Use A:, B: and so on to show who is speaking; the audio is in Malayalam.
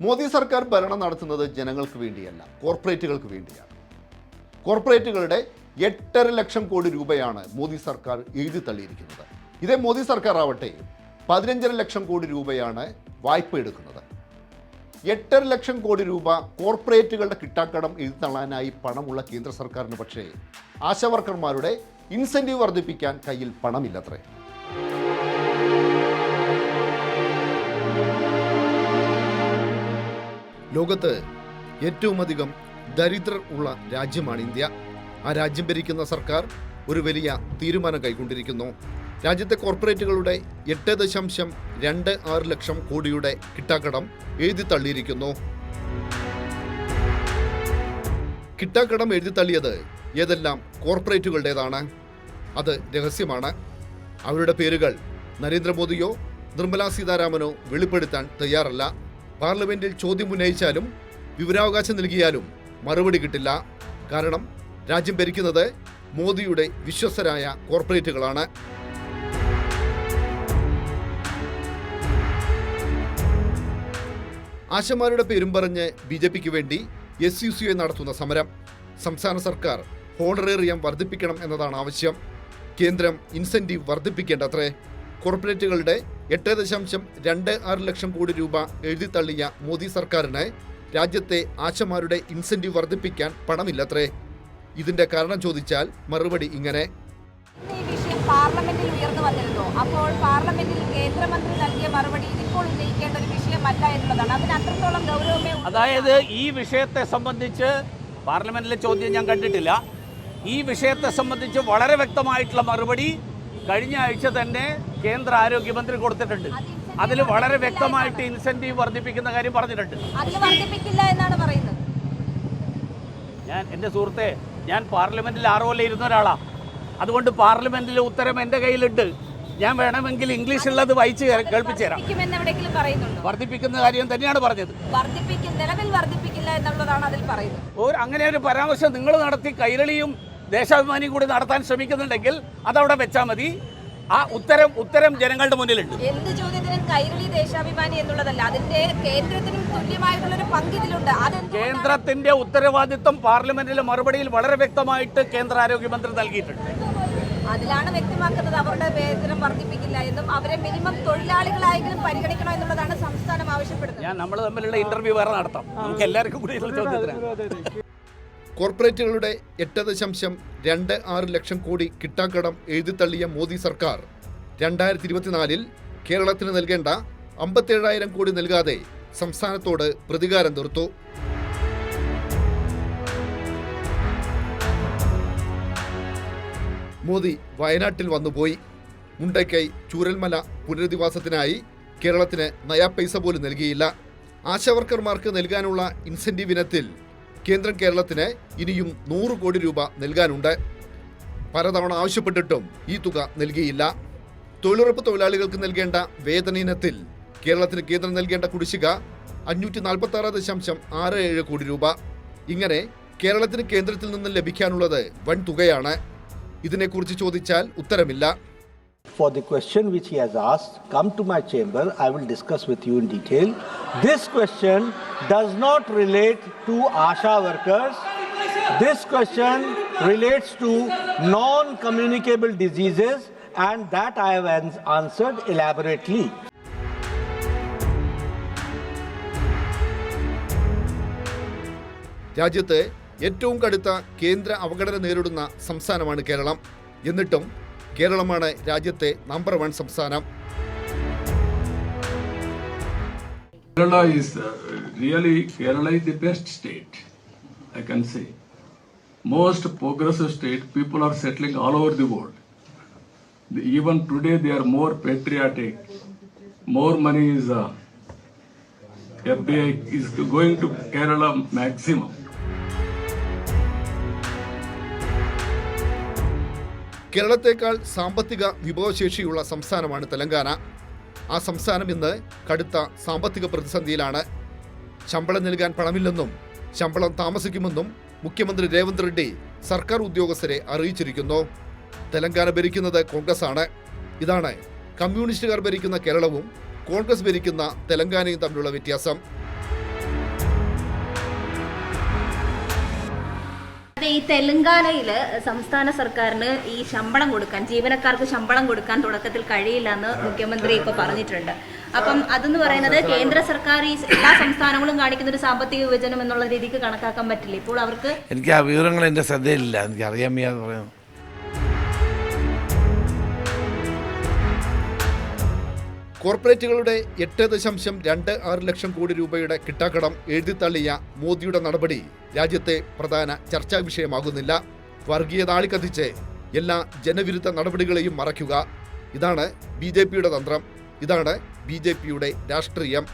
A: മോദി സർക്കാർ ഭരണം നടത്തുന്നത് ജനങ്ങൾക്ക് വേണ്ടിയല്ല, കോർപ്പറേറ്റുകൾക്ക് വേണ്ടിയാണ്. കോർപ്പറേറ്റുകളുടെ 8.5 ലക്ഷം കോടി രൂപയാണ് മോദി സർക്കാർ എഴുതി തള്ളിയിരിക്കുന്നത്. ഇതേ മോദി സർക്കാർ ആവട്ടെ 15.5 ലക്ഷം കോടി രൂപയാണ് വായ്പ എടുക്കുന്നത്. 8.5 ലക്ഷം കോടി രൂപ കോർപ്പറേറ്റുകളുടെ കിട്ടാക്കടം എഴുതിത്തള്ളാനായി പണമുള്ള കേന്ദ്ര സർക്കാരിന് പക്ഷേ ആശാവർക്കർമാരുടെ ഇൻസെൻറ്റീവ് വർദ്ധിപ്പിക്കാൻ കയ്യിൽ പണമില്ലത്രേ. ലോകത്ത് ഏറ്റവും അധികം ദരിദ്രർ ഉള്ള രാജ്യമാണ് ഇന്ത്യ. ആ രാജ്യം ഭരിക്കുന്ന സർക്കാർ ഒരു വലിയ തീരുമാനം കൈക്കൊണ്ടിരിക്കുന്നു. രാജ്യത്തെ കോർപ്പറേറ്റുകളുടെ 8.26 ലക്ഷം കോടിയുടെ കിട്ടാക്കടം എഴുതി തള്ളിയിരിക്കുന്നു. കിട്ടാക്കടം എഴുതി തള്ളിയത് ഏതെല്ലാം കോർപ്പറേറ്റുകളുടേതാണ്? അത് രഹസ്യമാണ്. അവരുടെ പേരുകൾ നരേന്ദ്രമോദിയോ നിർമ്മലാ സീതാരാമനോ വെളിപ്പെടുത്താൻ തയ്യാറല്ല. പാർലമെന്റിൽ ചോദ്യം ഉന്നയിച്ചാലും വിവരാവകാശം നൽകിയാലും മറുപടി കിട്ടില്ല. കാരണം രാജ്യം ഭരിക്കുന്നത് മോദിയുടെ വിശ്വസ്തരായ കോർപ്പറേറ്റുകളാണ്. ആശമാരുടെ പേരും പറഞ്ഞ് BJPക്ക് വേണ്ടി SUCI നടത്തുന്ന സമരം. സംസ്ഥാന സർക്കാർ ഹോണറേറിയം വർദ്ധിപ്പിക്കണം എന്നതാണ് ആവശ്യം. കേന്ദ്രം ഇൻസെന്റീവ് വർദ്ധിപ്പിക്കേണ്ടത്രേ. കോർപ്പറേറ്റുകളുടെ 8.26 ലക്ഷം കോടി രൂപ എഴുതിത്തള്ളിയ മോദി സർക്കാരിന് രാജ്യത്തെ ആശമാരുടെ ഇൻസെന്റീവ് വർദ്ധിപ്പിക്കാൻ പണമില്ലത്രേ. ഇതിന്റെ കാരണം ചോദിച്ചാൽ മറുപടി ഇങ്ങനെ:
B: ഈ വിഷയം പാർലമെന്റിൽ ഉയർന്നു വന്നിരുന്നു. അപ്പോൾ പാർലമെന്റിൽ കേന്ദ്രമന്ത്രി നൽകിയ മറുപടി ഇതിപ്പോൾ ഉന്നയിക്കേണ്ട ഒരു വിഷയമല്ല എന്നുള്ളതാണ്. അതിന് അത്രത്തോളം ഗൗരവമേ.
C: അതായത് ഈ വിഷയത്തെ സംബന്ധിച്ച് പാർലമെന്റിലെ ചോദ്യം ഞാൻ കണ്ടിട്ടില്ല. ഈ വിഷയത്തെ സംബന്ധിച്ച് വളരെ വ്യക്തമായിട്ടുള്ള മറുപടി കഴിഞ്ഞ ആഴ്ച തന്നെ കേന്ദ്ര ആരോഗ്യമന്ത്രി കൊടുത്തിട്ടുണ്ട്. അതിൽ വളരെ വ്യക്തമായിട്ട് ഇൻസെന്റീവ് വർദ്ധിപ്പിക്കുന്ന കാര്യം പറഞ്ഞിട്ടുണ്ട്.
B: അതിൽ വർദ്ധിപ്പിക്കില്ല എന്നാണ് പറയുന്നത്.
C: എൻ്റെ സുഹൃത്തെ, ഞാൻ പാർലമെന്റിൽ 6 കൊല്ലം ഇരുന്ന ഒരാളാണ്. അതുകൊണ്ട് പാർലമെന്റിലെ ഉത്തരം എൻ്റെ കയ്യിലുണ്ട്. ഞാൻ വേണമെങ്കിൽ ഇംഗ്ലീഷുള്ളത് വായിച്ച് കേൾപ്പിച്ചു തരാം. വർദ്ധിപ്പിക്കുന്ന കാര്യം തന്നെയാണ് പറഞ്ഞത്.
B: നിലവിൽ വർദ്ധിപ്പിക്കില്ല എന്നുള്ളതാണ് അതിൽ പറയുന്നത്.
C: അങ്ങനെ ഒരു പരാമർശം നിങ്ങൾ നടത്തി കൈരളിയും ദേശാഭിമാനിയും കൂടി നടത്താൻ ശ്രമിക്കുന്നുണ്ടെങ്കിൽ അതവിടെ വെച്ചാൽ മതി. ആ ഉത്തരം ജനങ്ങളുടെ മുന്നിലുണ്ട്.
B: എന്ത് ചോദ്യത്തിനും കൈരളി ദേശാഭിമാനി എന്നുള്ളതല്ല, അതിന്റെ കേന്ദ്രത്തിനും തുല്യമായിട്ടുള്ളൊരു പങ്ക് ഇതിലുണ്ട്.
C: കേന്ദ്രത്തിന്റെ ഉത്തരവാദിത്വം പാർലമെന്റിലെ മറുപടിയിൽ വളരെ വ്യക്തമായിട്ട് കേന്ദ്ര ആരോഗ്യമന്ത്രി നൽകിയിട്ടുണ്ട്.
B: അതിലാണ് വ്യക്തമാക്കുന്നത് അവരുടെ വേതനം വർദ്ധിപ്പിക്കില്ല എന്നും അവരെ മിനിമം തൊഴിലാളികളായെങ്കിലും പരിഗണിക്കണം എന്നുള്ളതാണ് സംസ്ഥാനം ആവശ്യപ്പെടുന്നത്.
C: നമ്മൾ തമ്മിലുള്ള ഇന്റർവ്യൂ വേറെ നടത്താം. നമുക്ക് എല്ലാവർക്കും കൂടി ചോദ്യത്തിനാണ്.
A: കോർപ്പറേറ്റുകളുടെ 8.26 ലക്ഷം കോടി കിട്ടാക്കടം എഴുതിത്തള്ളിയ മോദി സർക്കാർ 2024 കേരളത്തിന് നൽകേണ്ട 57,000 കോടി നൽകാതെ സംസ്ഥാനത്തോട് പ്രതികാരം തീർത്തു. മോദി വയനാട്ടിൽ വന്നുപോയി. മുണ്ടക്കൈ ചൂരൽമല പുനരധിവാസത്തിനായി കേരളത്തിന് നയാ പൈസ പോലും നൽകിയില്ല. ആശാവർക്കർമാർക്ക് നൽകാനുള്ള ഇൻസെന്റീവ് ഇനത്തിൽ കേന്ദ്രം കേരളത്തിന് ഇനിയും 100 കോടി രൂപ നൽകാനുണ്ട്. പലതവണ ആവശ്യപ്പെട്ടിട്ടും ഈ തുക നൽകിയില്ല. തൊഴിലുറപ്പ് തൊഴിലാളികൾക്ക് നൽകേണ്ട വേതന ഇനത്തിൽ കേരളത്തിന് കേന്ദ്രം നൽകേണ്ട കുടിശ്ശിക 546.67 കോടി രൂപ. ഇങ്ങനെ കേരളത്തിന് കേന്ദ്രത്തിൽ നിന്ന് ലഭിക്കാനുള്ളത് വൻ തുകയാണ്. ഇതിനെക്കുറിച്ച് ചോദിച്ചാൽ ഉത്തരമില്ല.
D: For the question which he has asked, come to my chamber. I will discuss with you in detail. This question does not relate to ASHA workers. This question relates to non-communicable diseases, and that I have answered elaborately.
A: രാജ്യത്ത് ഏറ്റവും കടുത്ത കേന്ദ്ര അവഗണന നേരിടുന്ന സംസ്ഥാനമാണ് കേരളം. എന്നിട്ടും കേരളമാണ് രാജ്യത്തെ നമ്പർ 1 സംസ്ഥാനം.
E: Kerala is the best state, I can say. Most progressive state, people are settling all over the world. Even today they are more patriotic. More money is FDI is going to Kerala maximum.
A: കേരളത്തേക്കാൾ സാമ്പത്തിക വിഭവശേഷിയുള്ള സംസ്ഥാനമാണ് തെലങ്കാന. ആ സംസ്ഥാനം ഇന്ന് കടുത്ത സാമ്പത്തിക പ്രതിസന്ധിയിലാണ്. ശമ്പളം നൽകാൻ പണമില്ലെന്നും ശമ്പളം താമസിക്കുമെന്നും മുഖ്യമന്ത്രി രേവന്ത് റെഡ്ഡി സർക്കാർ ഉദ്യോഗസ്ഥരെ അറിയിച്ചിരിക്കുന്നു. തെലങ്കാന ഭരിക്കുന്നത് കോൺഗ്രസ് ആണ്. ഇതാണ് കമ്മ്യൂണിസ്റ്റുകാർ ഭരിക്കുന്ന കേരളവും കോൺഗ്രസ് ഭരിക്കുന്ന തെലങ്കാനയും തമ്മിലുള്ള വ്യത്യാസം.
F: ഈ തെലങ്കാനയിൽ സംസ്ഥാന സർക്കാരിന് ഈ ശമ്പളം കൊടുക്കാൻ, ജീവനക്കാർക്ക് ശമ്പളം കൊടുക്കാൻ തുടക്കത്തിൽ കഴിയില്ല എന്ന് മുഖ്യമന്ത്രി ഇപ്പോൾ പറഞ്ഞിട്ടുണ്ട്. അപ്പം അതെന്ന് പറയുന്നത് കേന്ദ്ര സർക്കാർ ഈ എല്ലാ സംസ്ഥാനങ്ങളും കാണിക്കുന്ന ഒരു സാമ്പത്തിക വിഭജനം എന്നുള്ള രീതിക്ക് കണക്കാക്കാൻ പറ്റില്ല. ഇപ്പോൾ അവർക്ക്
G: എനിക്ക് ആ വിവരങ്ങൾ എൻ്റെ ശ്രദ്ധയിലില്ല, എനിക്ക് അറിയാൻ വയ്യാതെ പറയാം.
A: കോർപ്പറേറ്റുകളുടെ 8.26 ലക്ഷം കോടി രൂപയുടെ കിട്ടാക്കടം എഴുതിത്തള്ളിയ മോദിയുടെ നടപടി രാജ്യത്തെ പ്രധാന ചർച്ചാ വിഷയമാകുന്നില്ല. വർഗീയത ആളിക്കത്തിച്ച് എല്ലാ ജനവിരുദ്ധ നടപടികളെയും മറയ്ക്കുക, ഇതാണ് BJPയുടെ തന്ത്രം, ഇതാണ് BJPയുടെ രാഷ്ട്രീയം.